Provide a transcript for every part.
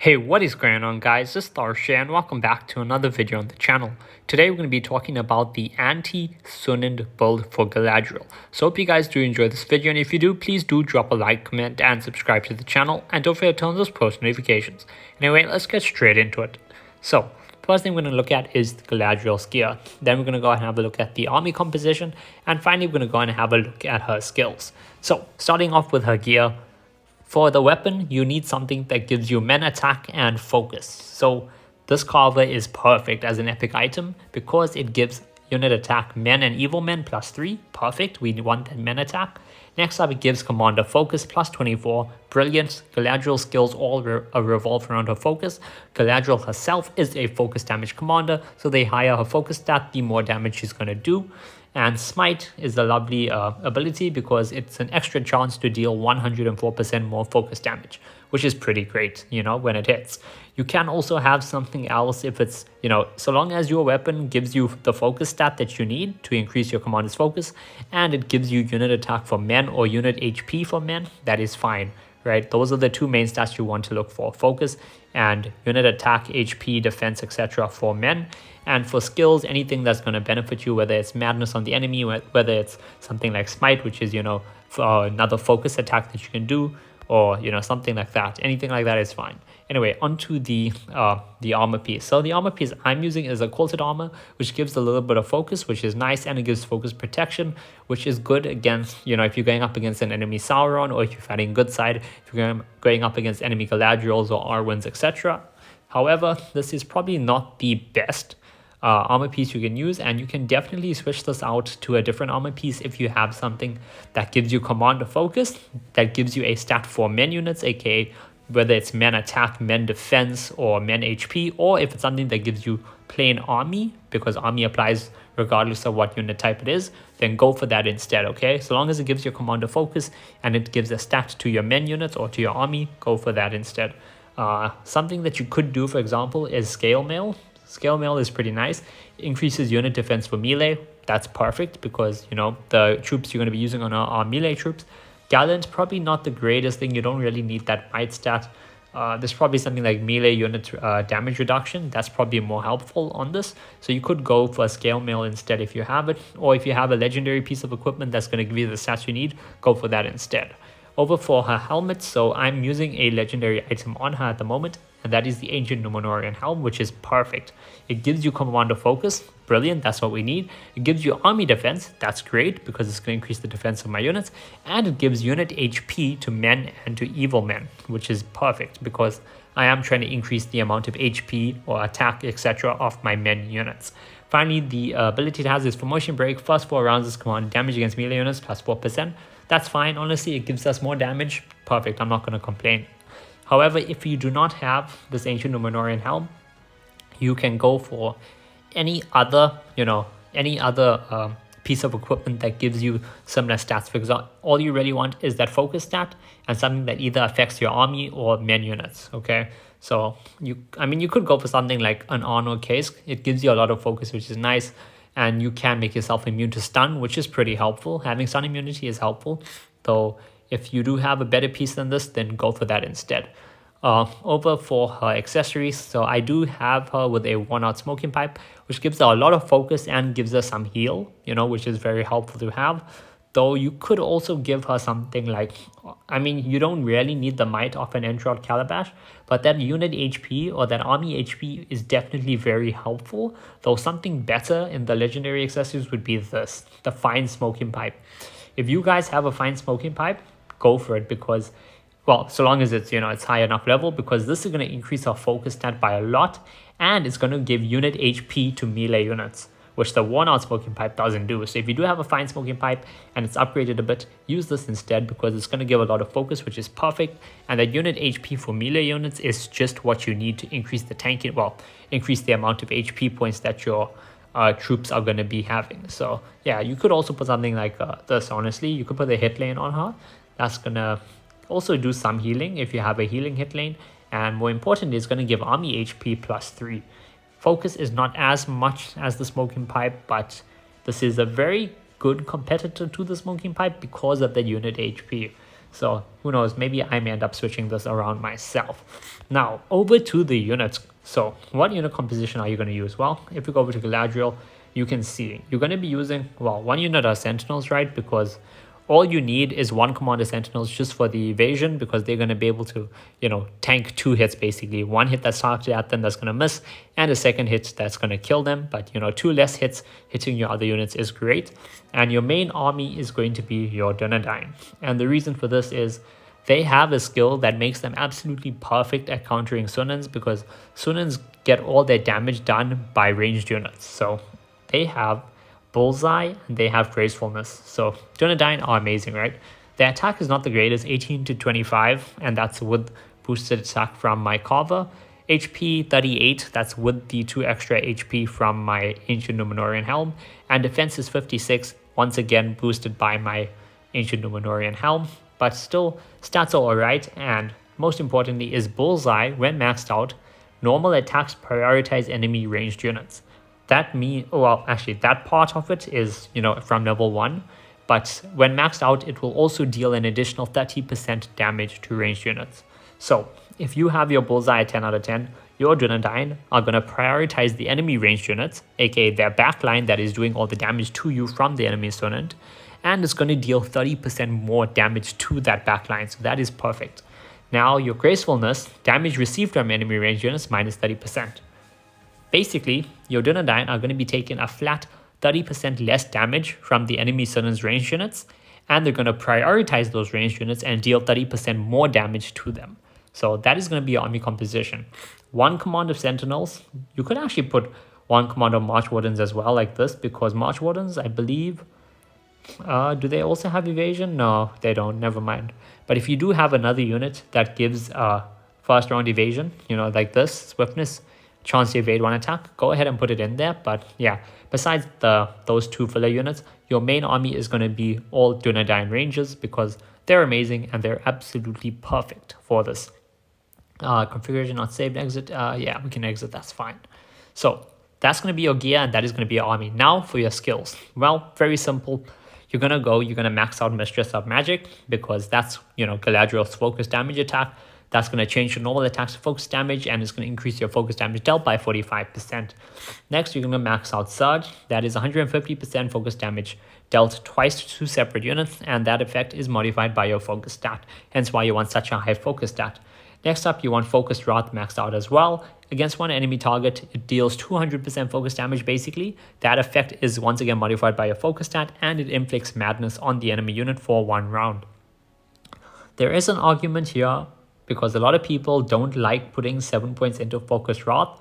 Hey, what is going on, guys? This is Tharshey and welcome back to another video on the channel. Today we're going to be talking about the Anti-Sunind build for Galadriel. So hope you guys do enjoy this video, and if you do, please do drop a like, comment and subscribe to the channel, and don't forget to turn on those post notifications. Anyway, let's get straight into it. So first thing we're going to look at is Galadriel's gear. Then we're going to go ahead and have a look at the army composition, and finally we're going to go ahead and have a look at her skills. So starting off with her gear. For the weapon, you need something that gives you men attack and focus. So this carver is perfect as an epic item because it gives unit attack men and evil men +3. Perfect, we want that men attack. Next up, it gives commander focus +24. Brilliant. Galadriel's skills all revolve around her focus. Galadriel herself is a focus damage commander, so the higher her focus stat, the more damage she's going to do. And Smite is a lovely ability because it's an extra chance to deal 104% more focus damage, which is pretty great, when it hits. You can also have something else if it's, so long as your weapon gives you the focus stat that you need to increase your commander's focus, and it gives you unit attack for men or unit HP for men, that is fine, right? Those are the two main stats you want to look for: focus and unit attack, HP, defense, etc. for men. And for skills, anything that's going to benefit you, whether it's madness on the enemy, whether it's something like smite, which is, another focus attack that you can do, or, something like that. Anything like that is fine. Anyway, onto the armor piece. So the armor piece I'm using is a quilted armor, which gives a little bit of focus, which is nice, and it gives focus protection, which is good against, if you're going up against an enemy Sauron, or if you're fighting good side, if you're going up against enemy Galadriels or Arwyns, etc. However, this is probably not the best armor piece you can use, and you can definitely switch this out to a different armor piece if you have something that gives you commander focus, that gives you a stat for men units, aka whether it's men attack, men defense, or men HP, or if it's something that gives you plain army, because army applies regardless of what unit type it is, then go for that instead, okay? So long as it gives your commander focus and it gives a stat to your men units or to your army, go for that instead. Something that you could do, for example, is scale mail. Scale mail is pretty nice. It increases unit defense for melee. That's perfect because, the troops you're going to be using on are melee troops. Gallant's probably not the greatest thing. You don't really need that might stat. There's probably something like melee unit damage reduction. That's probably more helpful on this. So you could go for a scale mail instead if you have it. Or if you have a legendary piece of equipment that's going to give you the stats you need, go for that instead. Over for her helmet, so I'm using a legendary item on her at the moment, and that is the Ancient Numenorian Helm, which is perfect. It gives you commander focus, brilliant, that's what we need. It gives you army defense, that's great because it's going to increase the defense of my units, and it gives unit HP to men and to evil men, which is perfect because I am trying to increase the amount of HP or attack, etc. of my men units. Finally, the ability it has is for motion break. First 4 rounds is command damage against melee units plus 4%. That's fine, honestly, it gives us more damage. Perfect, I'm not going to complain. However, if you do not have this Ancient Numenorian Helm, you can go for any other, piece of equipment that gives you similar stats. For example, all you really want is that focus stat and something that either affects your army or men units, okay? So, you could go for something like an Arno case. It gives you a lot of focus, which is nice. And you can make yourself immune to stun, which is pretty helpful. Having stun immunity is helpful, though if you do have a better piece than this, then go for that instead. Over for her accessories, so I do have her with a worn-out smoking pipe, which gives her a lot of focus and gives her some heal, which is very helpful to have. Though you could also give her something like, you don't really need the might of an Entrod Calabash, but that unit HP or that army HP is definitely very helpful. Though something better in the legendary accessories would be this, the fine smoking pipe. If you guys have a fine smoking pipe, go for it because, well, so long as it's, it's high enough level, because this is going to increase our focus stat by a lot, and it's going to give unit HP to melee units, which the worn-out smoking pipe doesn't do. So if you do have a fine smoking pipe and it's upgraded a bit, use this instead because it's going to give a lot of focus, which is perfect. And the unit HP for melee units is just what you need to increase the tanking, increase the amount of HP points that your troops are going to be having. So yeah, you could also put something like this, honestly. You could put a hit lane on her. That's going to also do some healing if you have a healing hit lane. And more importantly, it's going to give army HP +3. Focus is not as much as the smoking pipe, but this is a very good competitor to the smoking pipe because of the unit HP. So who knows, maybe I may end up switching this around myself. Now, over to the units. So what unit composition are you going to use? Well, if we go over to Galadriel, you can see you're going to be using, well, one unit are Sentinels, right? Because all you need is one commander Sentinels just for the evasion, because they're going to be able to, tank 2 hits basically. 1 hit that's targeted at them that's going to miss, and a second hit that's going to kill them. But, 2 less hits hitting your other units is great. And your main army is going to be your Dunedain. And the reason for this is they have a skill that makes them absolutely perfect at countering Suninds, because Suninds get all their damage done by ranged units. So they have Bullseye and they have Gracefulness. So Dunedain are amazing, right? Their attack is not the greatest, 18 to 25, and that's with boosted attack from my Carver. HP 38, that's with the 2 extra HP from my Ancient Numenorian Helm. And defense is 56, once again boosted by my Ancient Numenorian Helm. But still, stats are alright, and most importantly is Bullseye, when maxed out, normal attacks prioritize enemy ranged units. That part of it is, from level 1, but when maxed out, it will also deal an additional 30% damage to ranged units. So if you have your Bullseye at 10 out of 10, your Dunedain are going to prioritize the enemy ranged units, aka their backline that is doing all the damage to you from the enemy Sunind, and it's going to deal 30% more damage to that backline, so that is perfect. Now your Gracefulness, damage received from enemy ranged units minus 30%. Basically, your Dunedain are going to be taking a flat 30% less damage from the enemy Suninds ranged units, and they're going to prioritize those ranged units and deal 30% more damage to them. So that is going to be your army composition. 1 command of Sentinels. You could actually put 1 command of March Wardens as well, like this, because March Wardens, I believe, do they also have evasion? No, they don't, never mind. But if you do have another unit that gives first round evasion, like this, Swiftness, chance to evade 1 attack, go ahead and put it in there. But yeah, besides those 2 filler units, your main army is going to be all Dunedain Rangers, because they're amazing and they're absolutely perfect for this. Configuration not saved, exit. Yeah, we can exit, that's fine. So that's going to be your gear, and that is going to be your army. Now for your skills. Well, very simple. You're going to max out Mistress of Magic, because that's, Galadriel's focus damage attack. That's going to change your normal attacks to focus damage, and it's going to increase your focus damage dealt by 45%. Next, you're going to max out Surge. That is 150% focus damage dealt twice to 2 separate units, and that effect is modified by your focus stat, hence why you want such a high focus stat. Next up, you want Focused Wrath maxed out as well. Against 1 enemy target, it deals 200% focus damage basically. That effect is once again modified by your focus stat, and it inflicts madness on the enemy unit for 1 round. There is an argument here, because a lot of people don't like putting 7 points into Focused Wrath.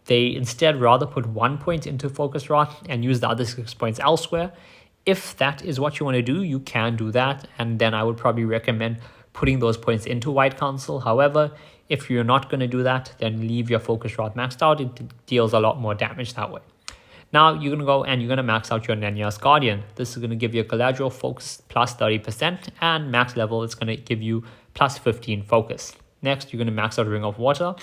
They instead rather put 1 point into Focused Wrath and use the other 6 points elsewhere. If that is what you want to do, you can do that, and then I would probably recommend putting those points into White Council. However, if you're not going to do that, then leave your Focused Wrath maxed out. It deals a lot more damage that way. Now you're going to go and you're going to max out your Nenya's Guardian. This is going to give you a Galadriel focus plus 30%, and max level is going to give you plus 15 focus. Next, you're going to max out Ring of Water.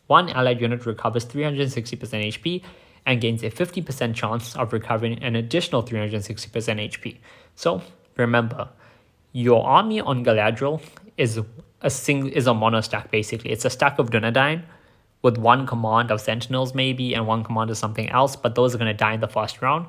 1 allied unit recovers 360% HP and gains a 50% chance of recovering an additional 360% HP. So remember, your army on Galadriel is a mono stack basically. It's a stack of Dunedain with 1 command of Sentinels maybe and 1 command of something else, but those are going to die in the first round,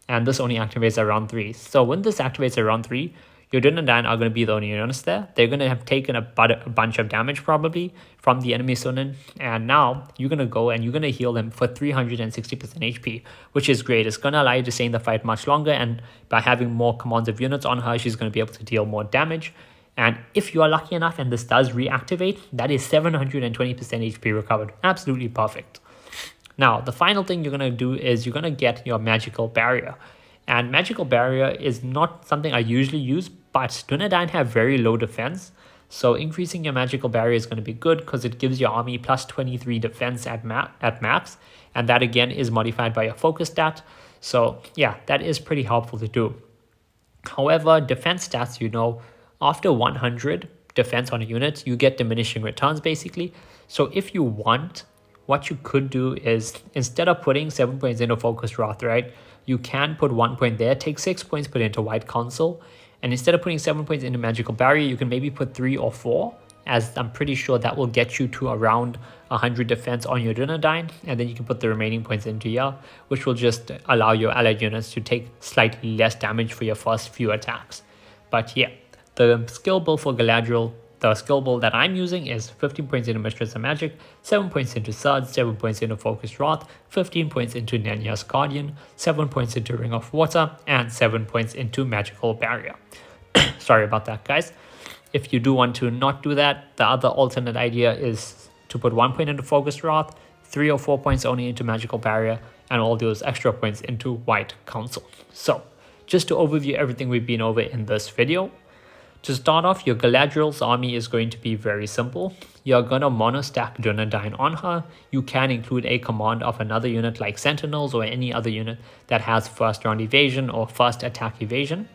and this only activates at round 3. So when this activates at round 3, your Dunedain are going to be the only units there. They're going to have taken a bunch of damage probably from the enemy Sunind, and now you're going to go and you're going to heal them for 360% HP, which is great. It's going to allow you to stay in the fight much longer, and by having more commands of units on her, she's going to be able to deal more damage. And if you are lucky enough and this does reactivate, that is 720% HP recovered. Absolutely perfect. Now, the final thing you're going to do is you're going to get your Magical Barrier. And Magical Barrier is not something I usually use, but Dunedain have very low defense. So increasing your Magical Barrier is going to be good, because it gives your army plus 23 defense at max. And that again is modified by your focus stat. So yeah, that is pretty helpful to do. However, defense stats, after 100 defense on a unit, you get diminishing returns basically. So if you want, what you could do is, instead of putting 7 points into Focused Wrath, right, you can put 1 point there, take 6 points, put it into White Council, And instead of putting 7 points into magical barrier, you can maybe put 3 or 4, as I'm pretty sure that will get you to around 100 defense on your Dunedain, and then you can put the remaining points into here, which will just allow your allied units to take slightly less damage for your first few attacks. But yeah, the skill build for Galadriel, the skill build that I'm using is 15 points into Mistress of Magic, 7 points into Surge, 7 points into Focused Wrath, 15 points into Nenya's Guardian, 7 points into Ring of Water, and 7 points into Magical Barrier. Sorry about that, guys. If you do want to not do that, the other alternate idea is to put 1 point into Focused Wrath, 3 or 4 points only into Magical Barrier, and all those extra points into White Council. So, just to overview everything we've been over in this video, to start off, your Galadriel's army is going to be very simple. You're gonna mono-stack Dunedain on her. You can include a command of another unit like Sentinels or any other unit that has first round evasion or first attack evasion,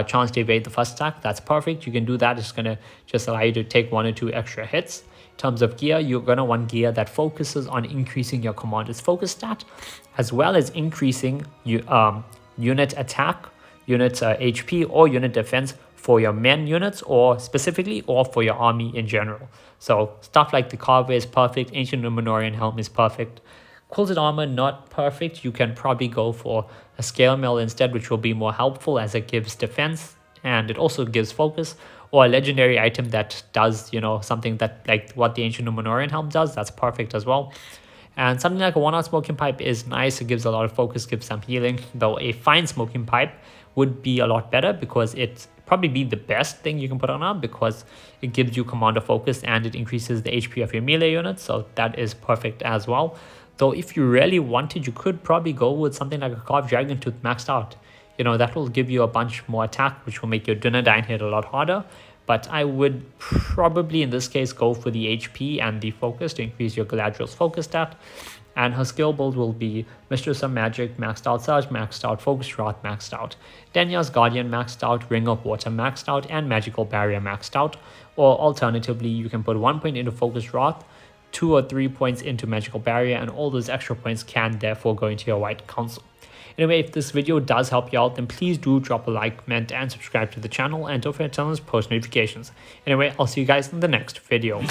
chance to evade the first attack. That's perfect. You can do that. It's gonna just allow you to take 1 or 2 extra hits. In terms of gear, you're gonna want gear that focuses on increasing your commander's focus stat, as well as increasing unit attack, unit HP, or unit defense for your men units, or specifically, or for your army in general. So stuff like the Carver is perfect, Ancient Numenorian Helm is perfect. Quilted Armor, not perfect. You can probably go for a Scale Mail instead, which will be more helpful as it gives defense and it also gives focus, or a legendary item that does, something that like what the Ancient Numenorian Helm does. That's perfect as well. And something like a 1-out Smoking Pipe is nice. It gives a lot of focus, gives some healing, though a fine Smoking Pipe would be a lot better because it's probably be the best thing you can put on her, because it gives you commander focus and it increases the HP of your melee units, so that is perfect as well. Though if you really wanted, you could probably go with something like a Carved Dragon Tooth maxed out. That will give you a bunch more attack, which will make your Dunedain hit a lot harder. But I would probably in this case go for the HP and the focus to increase your Galadriel's focus stat. And her skill build will be Mistress of Magic maxed out, Surge maxed out, Focused Wrath maxed out, Denya's Guardian maxed out, Ring of Water maxed out, and Magical Barrier maxed out. Or alternatively, you can put 1 point into Focused Wrath, 2 or 3 points into Magical Barrier, and all those extra points can therefore go into your White Council. Anyway, if this video does help you out, then please do drop a like, comment, and subscribe to the channel, and don't forget to turn on those post notifications. Anyway, I'll see you guys in the next video.